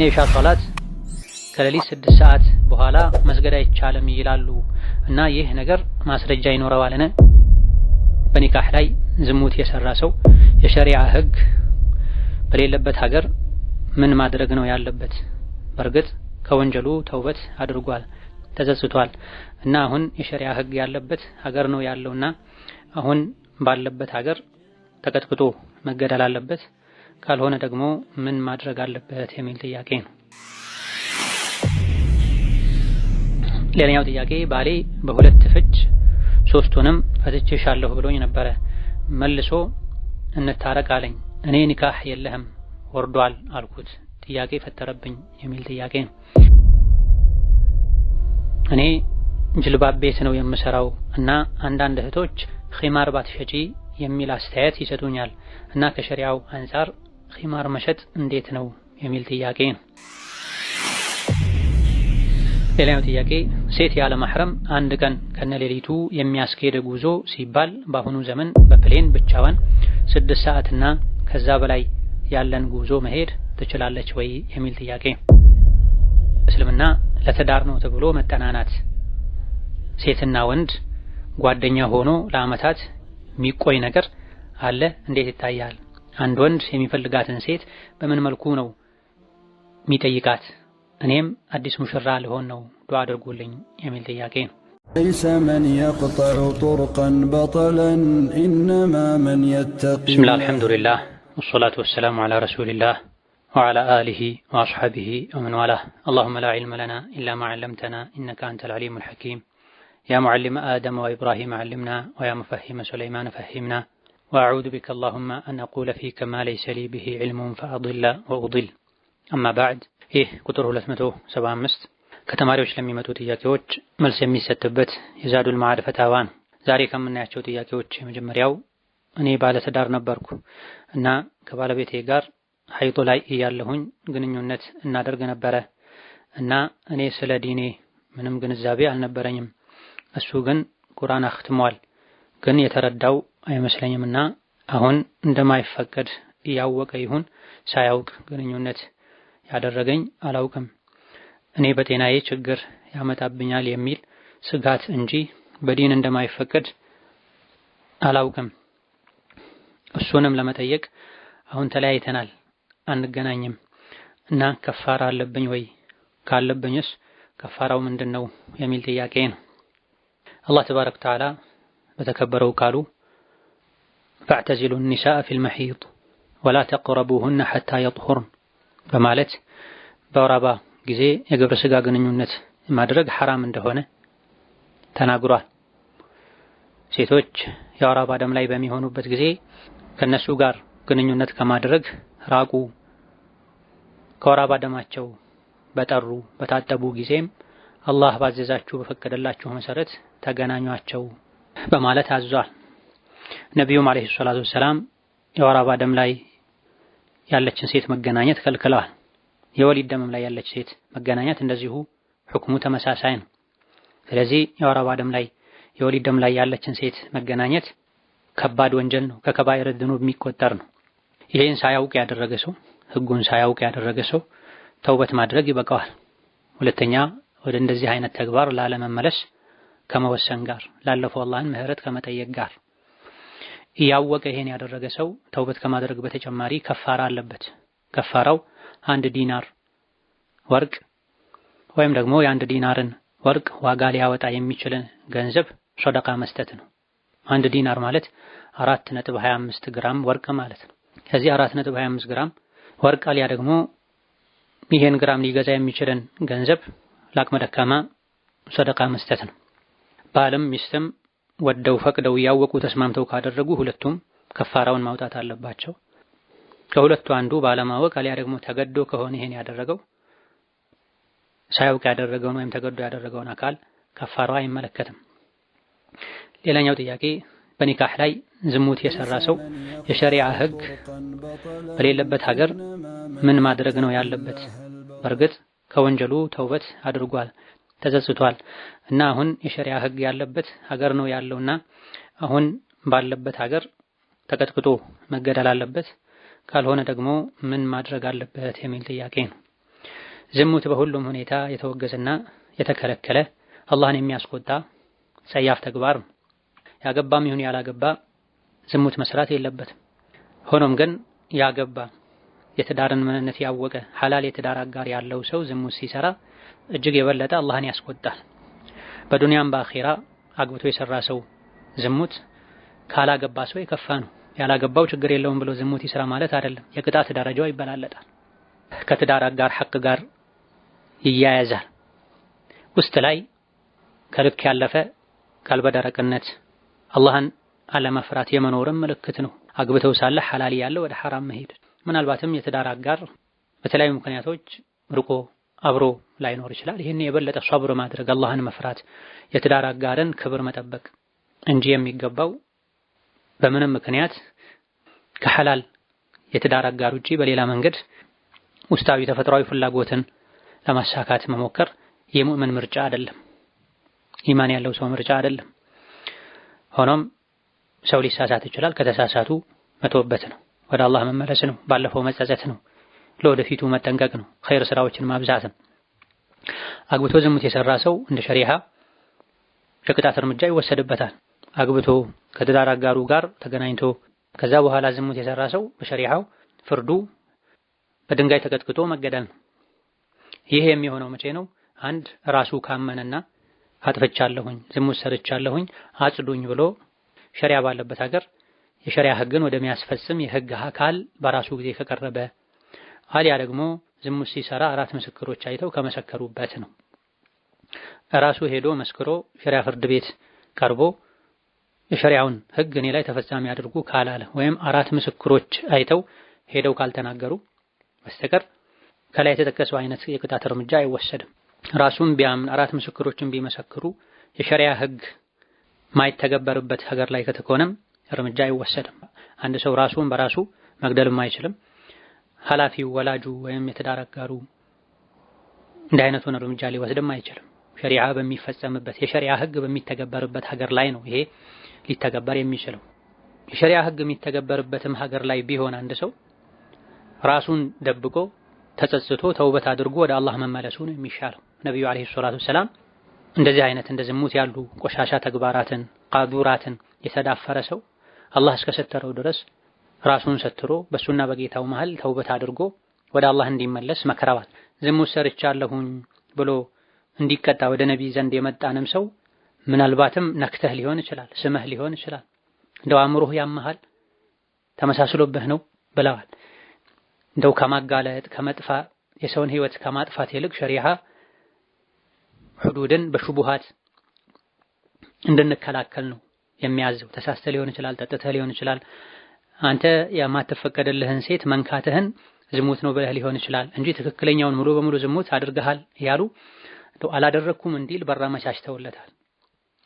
የኢሻ ሶላት ከሌሊት 6 ሰዓት በኋላ መስገድ አይቻልም ይላሉ እና ይህ ነገር ማስረጃ ይኖረዋልን? በኒካህ ላይ ዝሙት የሰራ ሰው የሸሪዓ ህግ በሌለበት ሀገር ምን ማድረግ ነው ያለበት? በእርግጥ ከወንጀሉ ተውበት አድርጓል፣ ተጸጽቷል እና አሁን የሸሪዓ ህግ ያለበት ሀገር ነው ያለውና አሁን ባለበት ሀገር ተቀጥቅጦ መገደል አለበት? ካልሆነ ደግሞ ምን ማድረግ አለበት የሚል ጥያቄ ነው። ሌላኛው ጥያቄ ባሌ በሁለት ፍች ሶስቱንም ፈትቼሻለሁ ብሎኝ ነበረ። መልሶ እንታረቅ አለኝ። እኔ ኒካህ የለህም ወርዷል አልኩት። ጥያቄ ፈጠረብኝ የሚል ጥያቄ ነው። እኔ ጅልባብ ቤት ነው የምሰራው እና አንዳንድ እህቶች ኺማር ባትሸጪ የሚል አስተያየት ይሰጡኛል እና ከሸሪዓው አንፃር ኺማር መሸጥ እንዴት ነው የሚል ጥያቄ ነው። ሌላኛው ጥያቄ ሴት ያለ ማህረም አንድ ቀን ከነሌሊቱ የሚያስኬድ ጉዞ ሲባል በአሁኑ ዘመን በፕሌን ብቻዋን 6 ሰዓትና ከዛ በላይ ያለን ጉዞ መሄድ ትችላለች ወይ የሚል ጥያቄ። እስልምና ለትዳር ነው ተብሎ መጠናናት ሴትና ወንድ ጓደኛ ሆኖ ለአመታት የሚቆይ ነገር አለ? እንዴት ይታያል? አንድ ወንድ የሚፈልጋትን ሴት በምን መልኩ ነው የሚጠይቃት? እኔም አዲስ ሙሽራ ልሆን ነው ዱዓ አድርጉልኝ የሚል ጥያቄ ነው። ليس من يقطع طرقا بطلا إنما من يتقي. بسم الله الحمد لله والصلاة والسلام على رسول الله وعلى آله وأصحابه ومن والاه. اللهم لا علم لنا إلا ما علمتنا إنك أنت العليم الحكيم. يا معلم آدم وإبراهيم علمنا ويا مفهم سليمان فهمنا وأعوذ بك اللهم أن أقول فيك ما ليس لي به علم فأضل وأضل. أما بعد ቁጥር 275 ከተማሪዎች ለሚመጡ ጥያቄዎች መልስ የሚሰጥበት የዛዱል መዓድ ፈታዋ ነው። ዛሬ ከምናያቸው ጥያቄዎች የመጀመሪያው እኔ ባለትዳር ነበርኩ እና ከባለቤቴ ጋር ሐይጦ ላይ እያለሁኝ ግንኙነት እናደርግ ነበረ እና እኔ ስለ ዲኔ ምንም ግንዛቤ አልነበረኝም። እሱ ግን ቁርአን አኽትሟል፣ ግን የተረዳው አይመስለኝምና አሁን እንደማይፈቀድ እያወቀ ይሁን ሳያውቅ ግንኙነት ያደረገኝ አላውቅም። እኔ በጤናዬ ችግር ያመጣብኛል የሚል ስጋት እንጂ በዲን እንደማይፈቀድ አላውቅም። እሱንም ለመጠየቅ አሁን ተለያይተናል፣ አንገናኝም እና ከፋራ አለብኝ ወይ? ካለብኝስ ከፋራው ምንድነው የሚል ጥያቄ ነው። አላህ ተባረከ ወተዓላ በተከበረው ቃሉ ፈዕተዚሉ النساء في المحيض ولا تقربوهن حتى يطهرن በማለት በወር አበባ ጊዜ የግብረ ስጋ ግንኙነት ማድረግ ሐራም እንደሆነ ተናግሯል። ሴቶች የወር አበባ ደም ላይ በሚሆኑበት ጊዜ ከነሱ ጋር ግንኙነት ከማድረግ ራቁ። ከወር አበባ ደማቸው በታጠቡ ጊዜም አላህ ባዘዛችሁ በፈቀደላችሁ መሰረት ተገናኟቸው በማለት አዟል። ነቢዩም አለይሂ ሰላቱ ወሰላም የወር አበባ ደም ላይ ያለችን ሴት መገናኘት ከልክለዋል። የወሊድ ደምም ላይ ያለች ሴት መገናኘት እንደዚሁ ሁክሙ ተመሳሳይ ነው። ስለዚህ የወር አበባ ደም ላይ የወሊድ ደም ላይ ያለችን ሴት መገናኘት ከባድ ወንጀል ነው፣ ከከባኢር ዝኑብ የሚቆጠር ነው። ይሄን ሳያውቅ ያደረገ ሰው ህጉን ሳያውቅ ያደረገ ሰው ተውበት ማድረግ ይበቃዋል። ሁለተኛ ወደ እንደዚህ አይነት ተግባር ላለመመለስ ከመወሰን ጋር ላለፈው አላህን ምህረት ከመጠየቅ ጋር እያወቀ ይሄን ያደረገ ሰው ተውበት ከማድረግ በተጨማሪ ከፋራ አለበት። ከፋራው 1 ዲናር ወርቅ ወይም ደግሞ የ1 ዲናርን ወርቅ ዋጋ ሊያወጣ የሚችልን ገንዘብ ሶደቃ መስጠት ነው። 1 ዲናር ማለት 4.25 ግራም ወርቅ ማለት ነው። ከዚህ 4.25 ግራም ወርቅ አሊያ ደግሞ ይሄን ግራም ሊገዛ የሚችልን ገንዘብ ለአቅመ ደካማ ሶደቃ መስጠት ነው። ባልም ሚስትም ወደው ፈቅደው ያወቁ ተስማምተው ካደረጉ ሁለቱም ከፋራውን ማውጣት አለባቸው። ከሁለቱ አንዱ ባለማወቅ አሊያ ደግሞ ተገዶ ከሆነ ይሄን ያደረገው ሳያውቅ ያደረገውን ወይም ተገዶ ያደረገውን አካል ከፋራው አይመለከትም። ሌላኛው ጥያቄ በኒካህ ላይ ዝሙት የሰራ ሰው የሸሪዓ ህግ በሌለበት ሀገር ምን ማድረግ ነው ያለበት? በእርግጥ ከወንጀሉ ተውበት አድርጓል፣ ተጸጽቷል እና አሁን የሸሪዓ ህግ ያለበት ሀገር ነው ያለውና አሁን ባለበት ሀገር ተቀጥቅጦ መገደል አለበት? ካልሆነ ደግሞ ምን ማድረግ አለበት የሚል ጥያቄ ነው። ዝሙት በሁሉም ሁኔታ የተወገዘና የተከለከለ አላህን የሚያስቆጣ ጸያፍ ተግባር ነው። ያገባም ይሁን ያላገባ ዝሙት መስራት የለበትም። ሆኖም ግን ያገባ የትዳርን ምንነት ያወቀ ሐላል የትዳር አጋር ያለው ሰው ዝሙት ሲሰራ እጅግ የበለጠ አላህን ያስቆጣል። በዱንያም በአኺራ አግብቶ የሰራ ሰው ዝሙት ካላገባ ሰው የከፋ ነው። ያላገባው ችግር የለውም ብሎ ዝሙት ይስራ ማለት አይደለም። የቅጣት ደረጃው ይበላለጣል። ከትዳር አጋር ሐቅ ጋር ይያያዛል። ውስጥ ላይ ከልክ ያለፈ ቀልበደረቅነት አላህን አለመፍራት የመኖርም ምልክት ነው። አግብተው ሳለ ሐላል ያለው ወደ ሐራም መሄድ፣ ምናልባትም የትዳር አጋር በተለያዩ ምክንያቶች ርቆ አብሮ ላይኖር ይችላል። ይህን የበለጠ ሷብር ማድረግ፣ አላህን መፍራት፣ የትዳር አጋርን ክብር መጠበቅ እንጂ የሚገባው በምንም ምክንያት ከሐላል የትዳር አጋር ውጪ በሌላ መንገድ ውስጣዊ ተፈጥሯዊ ፍላጎትን ለማሳካት መሞከር የሙእምን ምርጫ አይደለም። ኢማን ያለው ሰው ምርጫ አይደለም። ሆኖም ሰው ሊሳሳት ይችላል። ከተሳሳቱ መተውበት ነው፣ ወደ አላህ መመለስ ነው፣ ባለፈው መጸጸት ነው፣ ለወደፊቱ መጠንቀቅ ነው፣ ኸይር ስራዎችን ማብዛት ነው። አግብቶ ዝሙት የሰራ ሰው እንደ ሸሪዓ የቅጣት እርምጃ ይወሰድበታል። አግብቶ ከትዳር አጋሩ ጋር ተገናኝቶ ከዛ በኋላ ዝሙት የሰራ ሰው በሸሪዓው ፍርዱ በድንጋይ ተቀጥቅጦ መገደል ነው። ይሄ የሚሆነው መቼ ነው? አንድ ራሱ ካመነና አጥፍቻለሁኝ ዝሙት ሰርቻለሁኝ አጽዱኝ ብሎ ሸሪዓ ባለበት ሀገር የሸሪዓ ህግን ወደሚያስፈጽም የህግ አካል በራሱ ጊዜ ከቀረበ፣ አሊያ ደግሞ ዝሙት ሲሰራ 4 ምስክሮች አይተው ከመሰከሩበት ነው። ራሱ ሄዶ መስክሮ ሸሪዓ ፍርድ ቤት ቀርቦ የሸሪዓውን ህግ እኔ ላይ ተፈጻሚ አድርጉ ካላለ ወይም 4 ምስክሮች አይተው ሄደው ካልተናገሩ በስተቀር ከላይ የተጠቀሰው አይነት የቅጣት እርምጃ አይወሰድም። ራሱን ቢያምን 4 ምስክሮችን ቢመሰክሩ የሸሪዓ ህግ ማይተገበርበት ሀገር ላይ ከተኮነም እርምጃ አይወሰድም። አንድ ሰው ራሱን በራሱ መግደልም አይችልም። ኃላፊው ወላጁ ወይም የትዳር አጋሩ እንደ አይነቱን እርምጃ ሊወስድም አይችልም። ሸሪዓ በሚፈጸምበት የሸሪዓ ህግ በሚተገበርበት ሀገር ላይ ነው ይሄ ሊተገበር የሚችለው። የሸሪዓ ህግ የሚተገበርበትም ሀገር ላይ ቢሆን አንድ ሰው ራሱን ደብቆ ተጸጽቶ ተውበት አድርጎ ወደ አላህ መመለሱ ነው የሚሻለው። ነብዩ አለይሂ ሰላቱ ሰላም እንደዚህ አይነት እንደ ዝሙት ያሉ ቆሻሻ ተግባራትን ቃዱራትን የተዳፈረ ሰው አላህ እስከሰተረው ድረስ ራሱን ሰትሮ በሱና በጌታው መሃል ተውበት አድርጎ ወደ አላህ እንዲመለስ መከረዋል። ዝሙት ሰርቻለሁኝ ብሎ እንዲቀጣ ወደ ነብይ ዘንድ የመጣንም ሰው ምናልባትም ነክተህ ሊሆን ይችላል፣ ስመህ ሊሆን ይችላል፣ እንደው አእምሮህ ያመሃል ተመሳስሎብህ ነው ብለዋል። እንደው ከማጋለጥ ከመጥፋ የሰውን ህይወት ከማጥፋት ይልቅ ሸሪዓ ሁዱድን በሹቡሃት እንድንከላከል ነው የሚያዘው። ተሳስተህ ሊሆን ይችላል፣ ጠጥተህ ሊሆን ይችላል፣ አንተ የማትፈቀድልህን ሴት መንካትህን ዝሙት ነው ብለህ ሊሆን ይችላል እንጂ ትክክለኛውን ሙሉ በሙሉ ዝሙት አድርገሃል ያሉ አላደረኩም እንዲል በር አመቻችተውለታል።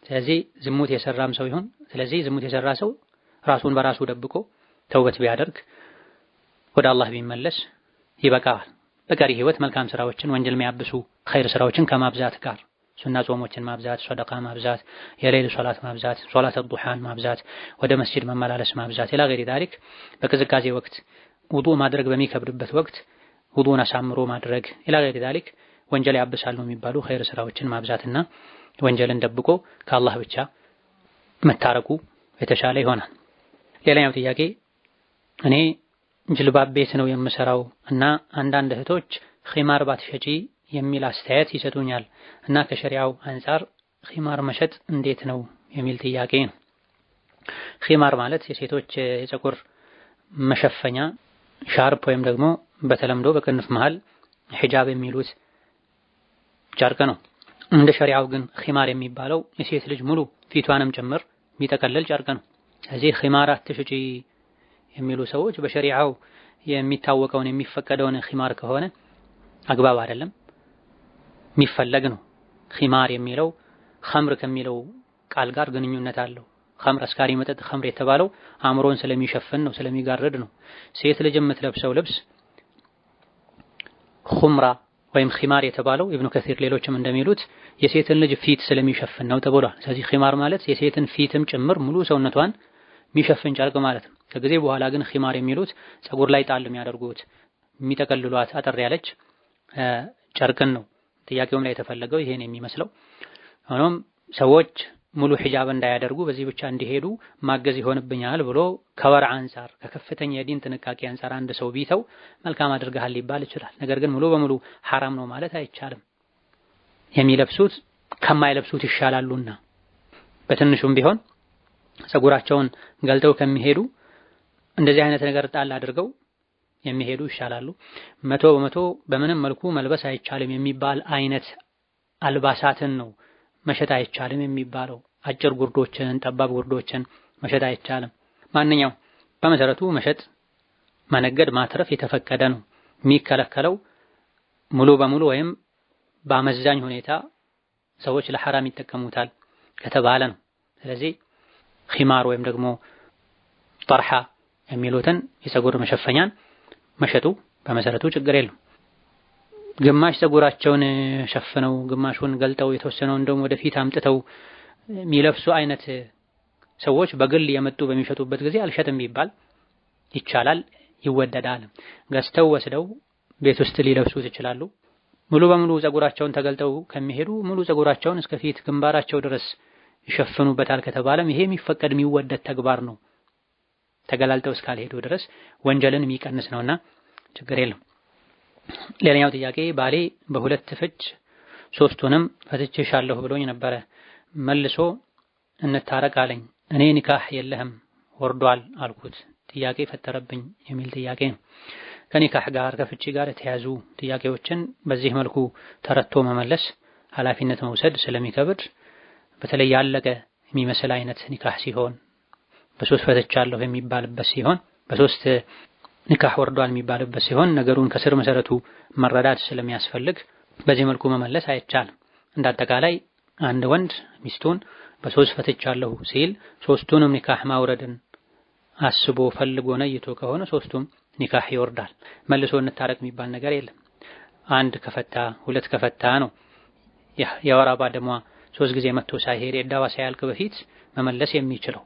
ስለዚህ ዝሙት የሰራም ሰው ይሁን ስለዚህ ዝሙት የሰራ ሰው ራሱን በራሱ ደብቆ ተውበት ቢያደርግ ወደ አላህ ቢመለስ ይበቃዋል። በቀሪ ህይወት መልካም ስራዎችን ወንጀል የሚያብሱ ኸይር ስራዎችን ከማብዛት ጋር ሱና ጾሞችን ማብዛት፣ ሰደቃ ማብዛት፣ የሌሊት ሶላት ማብዛት፣ ሶላት ዱሃን ማብዛት፣ ወደ መስጂድ መመላለስ ማብዛት ኢላ ገይሪ ዳሊክ በቅዝቃዜ ወቅት ውዱእ ማድረግ በሚከብድበት ወቅት ውዱእን አሳምሮ ማድረግ ኢላ ገይሪ ዳሊክ ወንጀል ያብሳሉ የሚባሉ ኸይር ስራዎችን ማብዛትና ወንጀልን ደብቆ ከአላህ ብቻ መታረቁ የተሻለ ይሆናል። ሌላኛው ጥያቄ እኔ ጅልባብ ቤት ነው የምሰራው እና አንዳንድ እህቶች ኺማር ባትሸጪ የሚል አስተያየት ይሰጡኛል እና ከሸሪዓው አንፃር ኺማር መሸጥ እንዴት ነው የሚል ጥያቄ ነው። ኺማር ማለት የሴቶች የፀጉር መሸፈኛ ሻርፕ ወይም ደግሞ በተለምዶ በቅንፍ መሃል ሒጃብ የሚሉት ጨርቅ ነው። እንደ ሸሪዓው ግን ኺማር የሚባለው የሴት ልጅ ሙሉ ፊቷንም ጭምር የሚጠቀልል ጨርቅ ነው። ስለዚህ ኺማር አትሽጪ የሚሉ ሰዎች በሸሪዓው የሚታወቀውን የሚፈቀደውን ኺማር ከሆነ አግባብ አይደለም፣ የሚፈለግ ነው። ኺማር የሚለው ኸምር ከሚለው ቃል ጋር ግንኙነት አለው። ኸምር አስካሪ መጠጥ ኸምር የተባለው አእምሮን ስለሚሸፍን ነው፣ ስለሚጋርድ ነው። ሴት ልጅ የምትለብሰው ልብስ ኹምራ ወይም ኺማር የተባለው ኢብኑ ከሲር ሌሎችም እንደሚሉት የሴትን ልጅ ፊት ስለሚሸፍን ነው ተብሏል። ስለዚህ ኺማር ማለት የሴትን ፊትም ጭምር ሙሉ ሰውነቷን የሚሸፍን ጨርቅ ማለት ነው። ከጊዜ በኋላ ግን ኺማር የሚሉት ፀጉር ላይ ጣል የሚያደርጉት የሚጠቀልሏት አጠር ያለች ጨርቅን ነው ጥያቄውም ላይ የተፈለገው ይሄን የሚመስለው። ሆኖም ሰዎች ሙሉ ሒጃብ እንዳያደርጉ በዚህ ብቻ እንዲሄዱ ማገዝ ይሆንብኛል ብሎ ከወርዕ አንፃር ከከፍተኛ የዲን ጥንቃቄ አንፃር አንድ ሰው ቢተው መልካም አድርገሃል ሊባል ይችላል። ነገር ግን ሙሉ በሙሉ ሐራም ነው ማለት አይቻልም። የሚለብሱት ከማይለብሱት ይሻላሉና በትንሹም ቢሆን ፀጉራቸውን ገልጠው ከሚሄዱ እንደዚህ አይነት ነገር ጣል አድርገው የሚሄዱ ይሻላሉ። 100% በምንም መልኩ መልበስ አይቻልም የሚባል አይነት አልባሳትን ነው መሸጥ አይቻልም የሚባለው። አጭር ጉርዶችን፣ ጠባብ ጉርዶችን መሸጥ አይቻልም። ማንኛው በመሰረቱ መሸጥ፣ መነገድ፣ ማትረፍ የተፈቀደ ነው። የሚከለከለው ሙሉ በሙሉ ወይም በአመዛኝ ሁኔታ ሰዎች ለሐራም ይጠቀሙታል ከተባለ ነው። ስለዚህ ኺማር ወይም ደግሞ ጠርሃ የሚሉትን የፀጉር መሸፈኛን መሸጡ በመሰረቱ ችግር የለም። ግማሽ ፀጉራቸውን ሸፍነው ግማሹን ገልጠው የተወሰነውን ደግሞ ወደፊት አምጥተው የሚለብሱ አይነት ሰዎች በግል የመጡ በሚሸጡበት ጊዜ አልሸጥም ቢባል ይቻላል፣ ይወደዳል። ገዝተው ወስደው ቤት ውስጥ ሊለብሱት ይችላሉ። ሙሉ በሙሉ ፀጉራቸውን ተገልጠው ከሚሄዱ ሙሉ ፀጉራቸውን እስከ ፊት ግንባራቸው ድረስ ይሸፍኑበታል ከተባለም ይሄ የሚፈቀድ የሚወደድ ተግባር ነው። ተገላልጠው እስካልሄዱ ድረስ ወንጀልን የሚቀንስ ነውና ችግር የለም። ሌላኛው ጥያቄ ባሌ በሁለት ፍች ሶስቱንም ፈትቼሻለሁ ብሎኝ ነበረ። መልሶ እንታረቅ አለኝ። እኔ ኒካህ የለህም ወርዷል አልኩት። ጥያቄ ፈጠረብኝ የሚል ጥያቄ ነው። ከኒካህ ጋር ከፍቺ ጋር የተያዙ ጥያቄዎችን በዚህ መልኩ ተረቶ መመለስ ኃላፊነት መውሰድ ስለሚከብድ በተለይ ያለቀ የሚመስል አይነት ኒካህ ሲሆን በሶስት ፈትቻለሁ የሚባልበት ሲሆን በሶስት ኒካህ ወርዷል የሚባልበት ሲሆን ነገሩን ከስር መሰረቱ መረዳት ስለሚያስፈልግ በዚህ መልኩ መመለስ አይቻልም። እንዳጠቃላይ አንድ ወንድ ሚስቱን በሶስት ፈትቻለሁ ሲል ሶስቱንም ኒካህ ማውረድን አስቦ ፈልጎ ነይቶ ከሆነ ሶስቱም ኒካህ ይወርዳል። መልሶ እንታረቅ የሚባል ነገር የለም። አንድ ከፈታ ሁለት ከፈታ ነው የወር አበባ ደሟ 3 ጊዜ መጥቶ ሳይሄድ ዕዳዋ ሳያልቅ በፊት መመለስ የሚችለው።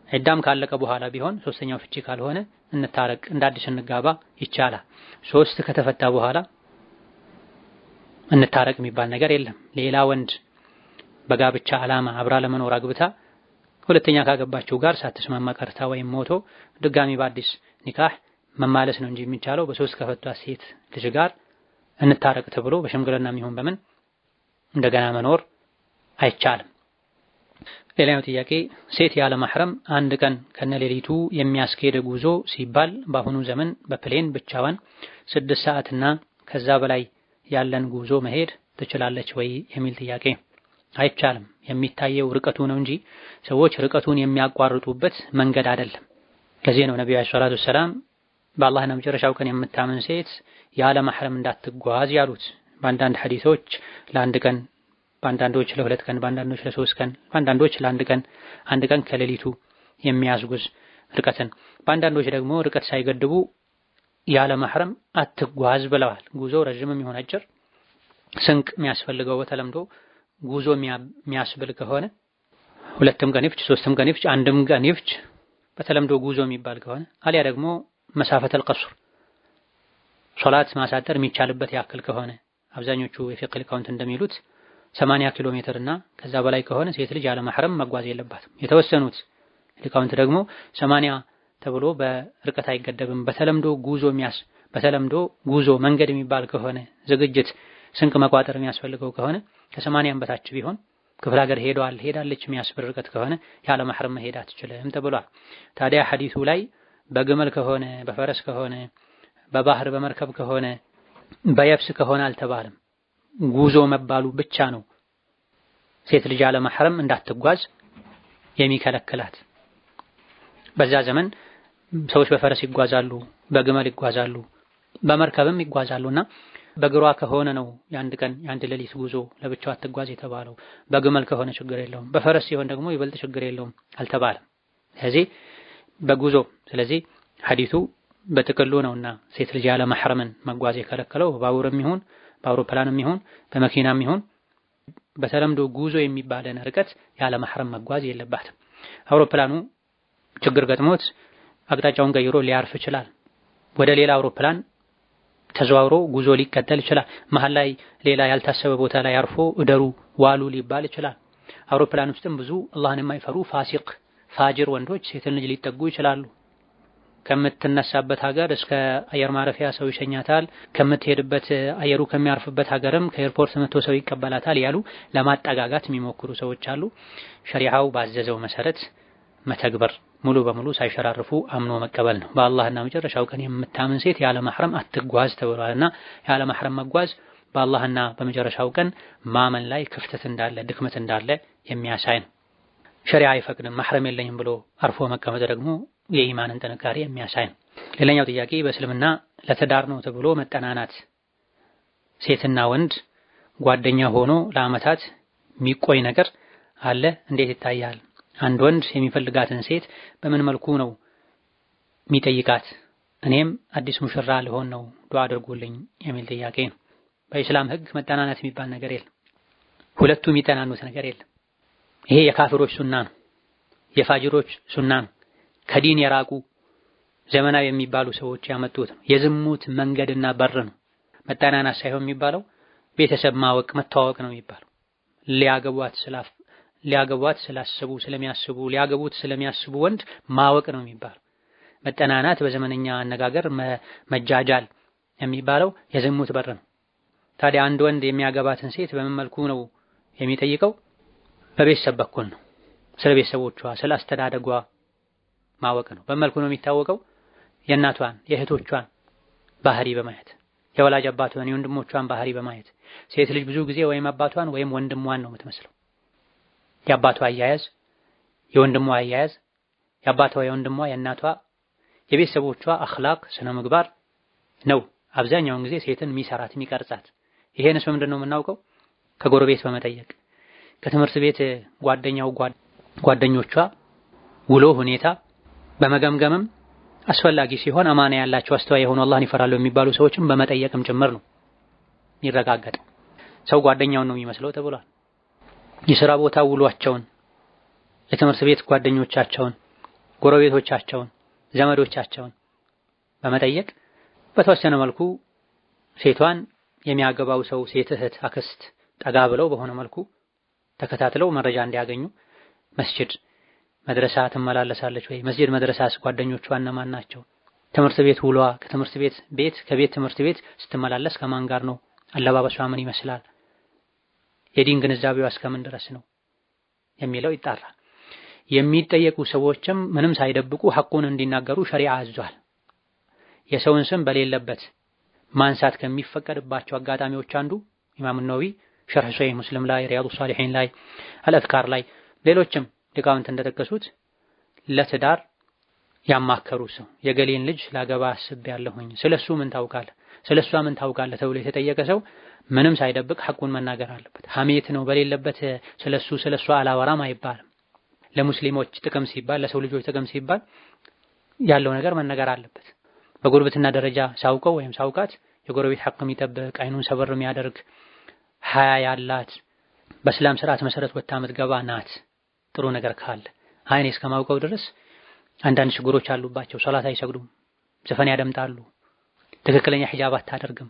ዕዳም ካለቀ በኋላ ቢሆን ሶስተኛው ፍቺ ካልሆነ እንታረቅ እንደ አዲስ እንጋባ ይቻላል። 3 ከተፈታ በኋላ እንታረቅ የሚባል ነገር የለም። ሌላ ወንድ በጋብቻ ዓላማ አብራ ለመኖር አግብታ ሁለተኛ ካገባችው ጋር ሳትስማማ ቀርታ ወይም ሞቶ ድጋሚ በአዲስ ኒካህ መማለስ ነው እንጂ የሚቻለው በሶስት ከፈቷ ሴት ልጅ ጋር እንታረቅ ተብሎ በሽምግልና የሚሆን በምን እንደገና መኖር አይቻልም። ሌላኛው ጥያቄ ሴት ያለ ማህረም አንድ ቀን ከነሌሊቱ የሚያስኬድ ጉዞ ሲባል በአሁኑ ዘመን በፕሌን ብቻዋን 6 ሰዓትና ከዛ በላይ ያለን ጉዞ መሄድ ትችላለች ወይ የሚል ጥያቄ። አይቻልም። የሚታየው ርቀቱ ነው እንጂ ሰዎች ርቀቱን የሚያቋርጡበት መንገድ አይደለም። ለዚህ ነው ነብዩ ሰለላሁ ዐለይሂ ወሰለም በአላህና በመጨረሻው ቀን የምታምን ሴት ያለ ማህረም እንዳትጓዝ ያሉት። በአንዳንድ ሐዲሶች ለአንድ ቀን፣ በአንዳንዶች ለ2 ቀን፣ በአንዳንዶች ለ3 ቀን፣ በአንዳንዶች ለአንድ ቀን፣ አንድ ቀን ከሌሊቱ የሚያስጉዝ ርቀትን፣ በአንዳንዶች ደግሞ ርቀት ሳይገድቡ ያለ ማህረም አትጓዝ ብለዋል። ጉዞ ረጅምም ይሁን አጭር ስንቅ የሚያስፈልገው በተለምዶ ጉዞ የሚያስብል ከሆነ 2 ቀን ይፍጅ 3 ቀን ይፍጅ 1 ቀን ይፍጅ በተለምዶ ጉዞ የሚባል ከሆነ አሊያ ደግሞ መሳፈተል ቀስር ሶላት ማሳጠር የሚቻልበት ያክል ከሆነ አብዛኞቹ የፊቅህ ሊቃውንት እንደሚሉት 80 ኪሎ ሜትር እና ከዛ በላይ ከሆነ ሴት ልጅ ያለ ማህረም መጓዝ የለባትም። የተወሰኑት ሊቃውንት ደግሞ 80 ተብሎ በርቀት አይገደብም፣ በተለምዶ ጉዞ መንገድ የሚባል ከሆነ ዝግጅት ስንቅ መቋጠር የሚያስፈልገው ከሆነ ከ80 በታች ቢሆን ክፍለ ሀገር ሄዳለች የሚያስብል ርቀት ከሆነ ያለ ማህረም መሄድ አትችልም ተብሏል። ታዲያ ሐዲሱ ላይ በግመል ከሆነ በፈረስ ከሆነ በባህር በመርከብ ከሆነ በየብስ ከሆነ አልተባለም። ጉዞ መባሉ ብቻ ነው ሴት ልጅ ያለ ማህረም እንዳትጓዝ የሚከለክላት። በዛ ዘመን ሰዎች በፈረስ ይጓዛሉ፣ በግመል ይጓዛሉ፣ በመርከብም ይጓዛሉና በእግሯ ከሆነ ነው የአንድ ቀን የአንድ ሌሊት ጉዞ ለብቻው አትጓዝ የተባለው። በግመል ከሆነ ችግር የለውም፣ በፈረስ ሲሆን ደግሞ ይበልጥ ችግር የለውም አልተባለም። ስለዚህ ሐዲሱ በጥቅሉ ነውና ሴት ልጅ ያለ ማህረምን መጓዝ የከለከለው በባቡርም ይሁን በአውሮፕላንም ይሁን በመኪናም ይሁን በተለምዶ ጉዞ የሚባለን ርቀት ያለ ማህረም መጓዝ የለባትም። አውሮፕላኑ ችግር ገጥሞት አቅጣጫውን ቀይሮ ሊያርፍ ይችላል። ወደ ሌላ አውሮፕላን ተዘዋውሮ ጉዞ ሊቀጠል ይችላል። መሀል ላይ ሌላ ያልታሰበ ቦታ ላይ አርፎ እደሩ ዋሉ ሊባል ይችላል። አውሮፕላን ውስጥም ብዙ አላህን የማይፈሩ ፋሲቅ ፋጅር ወንዶች ሴትን ልጅ ሊጠጉ ይችላሉ። ከምትነሳበት ሀገር እስከ አየር ማረፊያ ሰው ይሸኛታል፣ ከምትሄድበት አየሩ ከሚያርፍበት ሀገርም ከኤርፖርት መጥቶ ሰው ይቀበላታል ያሉ ለማጠጋጋት የሚሞክሩ ሰዎች አሉ። ሸሪዓው ባዘዘው መሰረት መተግበር ሙሉ በሙሉ ሳይሸራርፉ አምኖ መቀበል ነው። በአላህና መጨረሻው ቀን የምታምን ሴት ያለ ማህረም አትጓዝ ተብሏልና ያለ ማህረም መጓዝ በአላህና በመጨረሻው ቀን ማመን ላይ ክፍተት እንዳለ ድክመት እንዳለ የሚያሳይ ነው። ሸሪዓ አይፈቅድም። ማህረም የለኝም ብሎ አርፎ መቀመጥ ደግሞ የኢማንን ጥንካሬ የሚያሳይ ነው። ሌላኛው ጥያቄ በእስልምና ለትዳር ነው ተብሎ መጠናናት ሴትና ወንድ ጓደኛ ሆኖ ለአመታት የሚቆይ ነገር አለ፣ እንዴት ይታያል? አንድ ወንድ የሚፈልጋትን ሴት በምን መልኩ ነው የሚጠይቃት? እኔም አዲስ ሙሽራ ልሆን ነው ዱዓ አድርጉልኝ የሚል ጥያቄ ነው። በኢስላም ሕግ መጠናናት የሚባል ነገር የለም። ሁለቱ የሚጠናኑት ነገር የለም። ይሄ የካፊሮች ሱና ነው፣ የፋጅሮች ሱና ነው። ከዲን የራቁ ዘመናዊ የሚባሉ ሰዎች ያመጡት ነው። የዝሙት መንገድና በር ነው። መጠናናት ሳይሆን የሚባለው ቤተሰብ ማወቅ መተዋወቅ ነው የሚባለው። ሊያገቧት ስላሰቡ ስለሚያስቡ ሊያገቡት ስለሚያስቡ ወንድ ማወቅ ነው የሚባለው። መጠናናት በዘመነኛ አነጋገር መጃጃል የሚባለው የዝሙት በር ነው። ታዲያ አንድ ወንድ የሚያገባትን ሴት በምን መልኩ ነው የሚጠይቀው? በቤተሰብ በኩል ነው። ስለ ቤተሰቦቿ ስለ አስተዳደጓ ማወቅ ነው። በመልኩ ነው የሚታወቀው? የእናቷን የእህቶቿን ባህሪ በማየት የወላጅ አባቷን የወንድሞቿን ባህሪ በማየት። ሴት ልጅ ብዙ ጊዜ ወይም አባቷን ወይም ወንድሟን ነው የምትመስለው። የአባቷ አያያዝ፣ የወንድሟ አያያዝ፣ የአባቷ የወንድሟ የእናቷ የቤተሰቦቿ አኽላቅ ስነ ምግባር ነው አብዛኛውን ጊዜ ሴትን የሚሰራት የሚቀርጻት። ይሄንስ በምንድን ነው የምናውቀው? ከጎረቤት በመጠየቅ ከትምህርት ቤት ጓደኞቿ ውሎ ሁኔታ በመገምገምም አስፈላጊ ሲሆን አማና ያላቸው አስተዋይ የሆኑ አላህን ይፈራሉ የሚባሉ ሰዎችን በመጠየቅም ጭምር ነው የሚረጋገጠው። ሰው ጓደኛውን ነው የሚመስለው ተብሏል። የሥራ ቦታ ውሏቸውን፣ የትምህርት ቤት ጓደኞቻቸውን፣ ጎረቤቶቻቸውን፣ ዘመዶቻቸውን በመጠየቅ በተወሰነ መልኩ ሴቷን የሚያገባው ሰው ሴት፣ እህት፣ አክስት ጠጋ ብለው በሆነ መልኩ ተከታትለው መረጃ እንዲያገኙ መስጂድ መድረሳ ትመላለሳለች ወይ? መስጂድ መድረሳስ ጓደኞቿ እነማን ናቸው? ትምህርት ቤት ውሏ ከትምህርት ቤት ከቤት ትምህርት ቤት ስትመላለስ ከማን ጋር ነው? አለባበሷ ምን ይመስላል? የዲን ግንዛቤዋ እስከምን ድረስ ነው የሚለው ይጣራል። የሚጠየቁ ሰዎችም ምንም ሳይደብቁ ሐቁን እንዲናገሩ ሸሪዓ አዟል። የሰውን ስም በሌለበት ማንሳት ከሚፈቀድባቸው አጋጣሚዎች አንዱ ኢማም ነወዊ ሸርህ ሶሒህ ሙስሊም ላይ፣ ሪያዱ ሷሊሒን ላይ፣ አልአዝካር ላይ ሌሎችም ሊቃውንት እንደጠቀሱት ለትዳር ያማከሩ ሰው የገሌን ልጅ ላገባ አስቤያለሁኝ ስለሱ ምን ታውቃለህ፣ ስለሷ ምን ታውቃለህ ተብሎ የተጠየቀ ሰው ምንም ሳይደብቅ ሐቁን መናገር አለበት። ሐሜት ነው በሌለበት ስለሷ አላወራም አይባልም። ለሙስሊሞች ጥቅም ሲባል ለሰው ልጆች ጥቅም ሲባል ያለው ነገር መነገር አለበት። በጉርብትና ደረጃ ሳውቀው ወይም ሳውቃት የጎረቤት ሐቅ የሚጠብቅ አይኑን ሰበር የሚያደርግ ሀያ ያላት በእስላም ስርዓት መሰረት ወጣ የምትገባ ናት። ጥሩ ነገር ካለ አይኔ እስከማውቀው ድረስ አንዳንድ ችግሮች አሉባቸው። ሶላት አይሰግዱም፣ ዘፈን ያደምጣሉ፣ ትክክለኛ ሒጃብ አታደርግም፣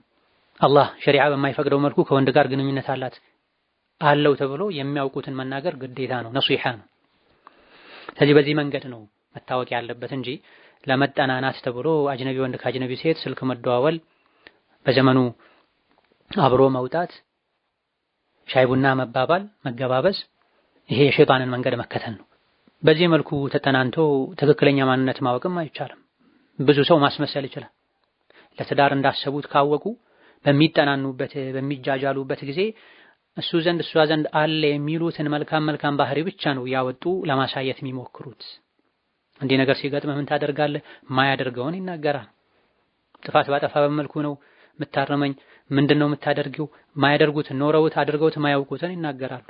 አላህ ሸሪዓ በማይፈቅደው መልኩ ከወንድ ጋር ግንኙነት አለው ተብሎ የሚያውቁትን መናገር ግዴታ ነው፣ ነሲሃ ነው። ስለዚህ በዚህ መንገድ ነው መታወቅ ያለበት እንጂ ለመጠናናት ተብሎ አጅነቢ ወንድ ከአጅነቢ ሴት ስልክ መደዋወል፣ በዘመኑ አብሮ መውጣት፣ ሻይ ቡና መባባል፣ መገባበዝ ይሄ የሸይጣንን መንገድ መከተል ነው። በዚህ መልኩ ተጠናንቶ ትክክለኛ ማንነት ማወቅም አይቻልም። ብዙ ሰው ማስመሰል ይችላል። ለትዳር እንዳሰቡት ካወቁ በሚጠናኑበት በሚጃጃሉበት ጊዜ እሱ ዘንድ እሷ ዘንድ አለ የሚሉትን መልካም ባህሪ ብቻ ነው ያወጡ ለማሳየት የሚሞክሩት። እንዲህ ነገር ሲገጥም ምን ታደርጋለህ? ማያደርገውን ይናገራል። ጥፋት ባጠፋ በመልኩ ነው የምታረመኝ፣ ምንድነው የምታደርጊው? ማያደርጉት ኖረውት አድርገውት ማያውቁትን ይናገራሉ።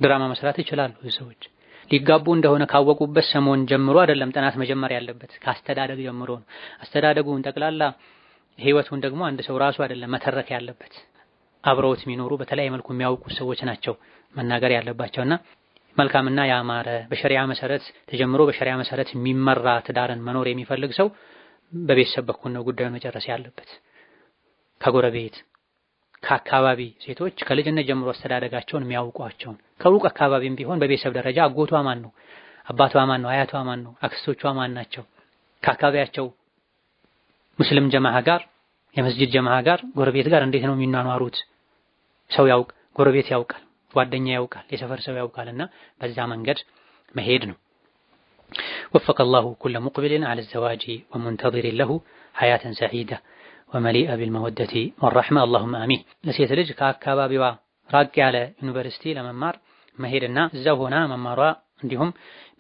ድራማ መስራት ይችላሉ። ሰዎች ሊጋቡ እንደሆነ ካወቁበት ሰሞን ጀምሮ አይደለም ጥናት መጀመር ያለበት፣ ከአስተዳደግ ጀምሮ ነው። አስተዳደጉን ጠቅላላ ህይወቱን ደግሞ አንድ ሰው ራሱ አይደለም መተረክ ያለበት። አብረውት የሚኖሩ በተለያየ መልኩ የሚያውቁ ሰዎች ናቸው መናገር ያለባቸውና መልካምና ያማረ በሸሪዓ መሰረት ተጀምሮ በሸሪዓ መሰረት የሚመራ ትዳርን መኖር የሚፈልግ ሰው በቤተሰብ በኩል ነው ጉዳዩን መጨረስ ያለበት። ከጎረቤት ከአካባቢ ሴቶች ከልጅነት ጀምሮ አስተዳደጋቸውን የሚያውቋቸውን ከሩቅ አካባቢም ቢሆን በቤተሰብ ደረጃ አጎቷ ማን ነው፣ አባቷ ማን ነው፣ አያቷ ማን ነው፣ አክስቶቿ ማን ናቸው፣ ከአካባቢያቸው ሙስሊም ጀማዓ ጋር የመስጂድ ጀማዓ ጋር ጎረቤት ጋር እንዴት ነው የሚኗኗሩት? ሰው ያውቅ፣ ጎረቤት ያውቃል፣ ጓደኛ ያውቃል፣ የሰፈር ሰው ያውቃልና በዛ መንገድ መሄድ ነው። وفق الله كل مقبل على الزواج ومنتظر له حياة سعيدة ومليئة بالمودة والرحمة اللهم آمين። ለሴት ልጅ ከአካባቢዋ ራቅ ያለ ዩኒቨርሲቲ ለመማር መሄድና እዛው ሆና መማሯ እንዲሁም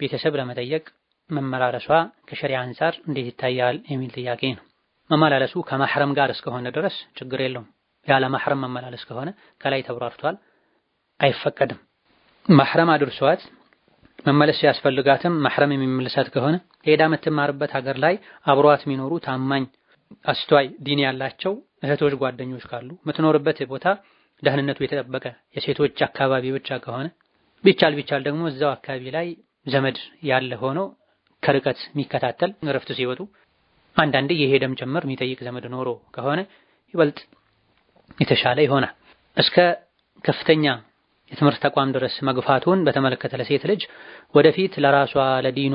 ቤተሰብ ለመጠየቅ መመላለሷ ከሸሪዓ አንፃር እንዴት ይታያል የሚል ጥያቄ ነው። መመላለሱ ከማህረም ጋር እስከሆነ ድረስ ችግር የለውም። ያለ ማህረም መመላለስ ከሆነ ከላይ ተብራርቷል፣ አይፈቀድም። ማህረም አድርሷት መመለስ ያስፈልጋትም ማህረም የሚመለሳት ከሆነ ሄዳ የምትማርበት ሀገር ላይ አብሯት የሚኖሩ ታማኝ አስተዋይ ዲን ያላቸው እህቶች ጓደኞች ካሉ የምትኖርበት ቦታ ደህንነቱ የተጠበቀ የሴቶች አካባቢ ብቻ ከሆነ ቢቻል ደግሞ እዛው አካባቢ ላይ ዘመድ ያለ ሆኖ ከርቀት የሚከታተል እረፍት ሲወጡ አንዳንዴ የሄደም ጭምር የሚጠይቅ ዘመድ ኖሮ ከሆነ ይበልጥ የተሻለ ይሆናል። እስከ ከፍተኛ የትምህርት ተቋም ድረስ መግፋቱን በተመለከተ ለሴት ልጅ ወደፊት ለራሷ ለዲኗ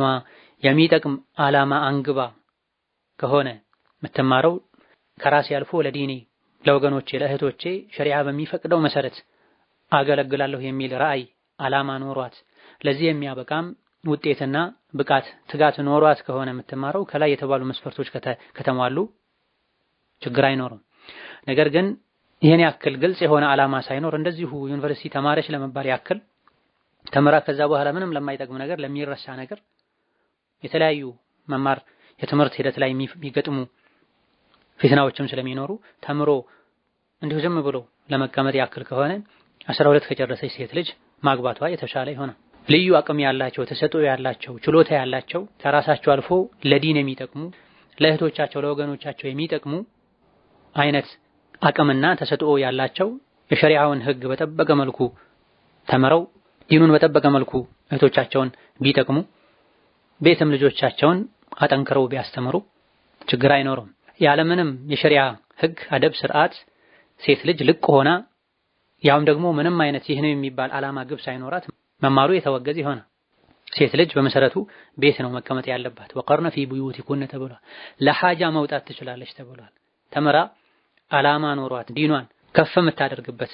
የሚጠቅም ዓላማ አንግባ ከሆነ የምትማረው ከራሴ አልፎ ለዲኔ ለወገኖቼ ለእህቶቼ ሸሪዓ በሚፈቅደው መሰረት አገለግላለሁ የሚል ራዕይ ዓላማ ኖሯት ለዚህ የሚያበቃም ውጤትና ብቃት ትጋት ኖሯት ከሆነ የምትማረው ከላይ የተባሉ መስፈርቶች ከተሟሉ ችግር አይኖርም። ነገር ግን ይሄን ያክል ግልጽ የሆነ ዓላማ ሳይኖር እንደዚሁ ዩኒቨርሲቲ ተማረች ለመባል ያክል ተምራ ከዛ በኋላ ምንም ለማይጠቅም ነገር ለሚረሳ ነገር የተለያዩ መማር የትምህርት ሂደት ላይ የሚገጥሙ ፊትናዎችም ስለሚኖሩ ተምሮ እንዲሁ ዝም ብሎ ለመቀመጥ ያክል ከሆነ 12 ከጨረሰች ሴት ልጅ ማግባቷ የተሻለ ይሆናል። ልዩ አቅም ያላቸው ተሰጥኦ ያላቸው ችሎታ ያላቸው ከራሳቸው አልፎ ለዲን የሚጠቅሙ ለእህቶቻቸው ለወገኖቻቸው የሚጠቅሙ አይነት አቅምና ተሰጥኦ ያላቸው የሸሪዓውን ሕግ በጠበቀ መልኩ ተምረው ዲኑን በጠበቀ መልኩ እህቶቻቸውን ቢጠቅሙ ቤትም ልጆቻቸውን አጠንክረው ቢያስተምሩ ችግር አይኖርም። ያለምንም የሸሪዓ ሕግ አደብ ስርዓት ሴት ልጅ ልቅ ሆና ያውም ደግሞ ምንም አይነት ይህ ነው የሚባል ዓላማ ግብ ሳይኖራት መማሩ የተወገዘ ይሆናል። ሴት ልጅ በመሰረቱ ቤት ነው መቀመጥ ያለባት። ወቀርነ ፊ ቡዩቲኩነ ተብሏል። ለሐጃ መውጣት ትችላለች ተብሏል። ተምራ ዓላማ ኖሯት ዲኗን ከፍ የምታደርግበት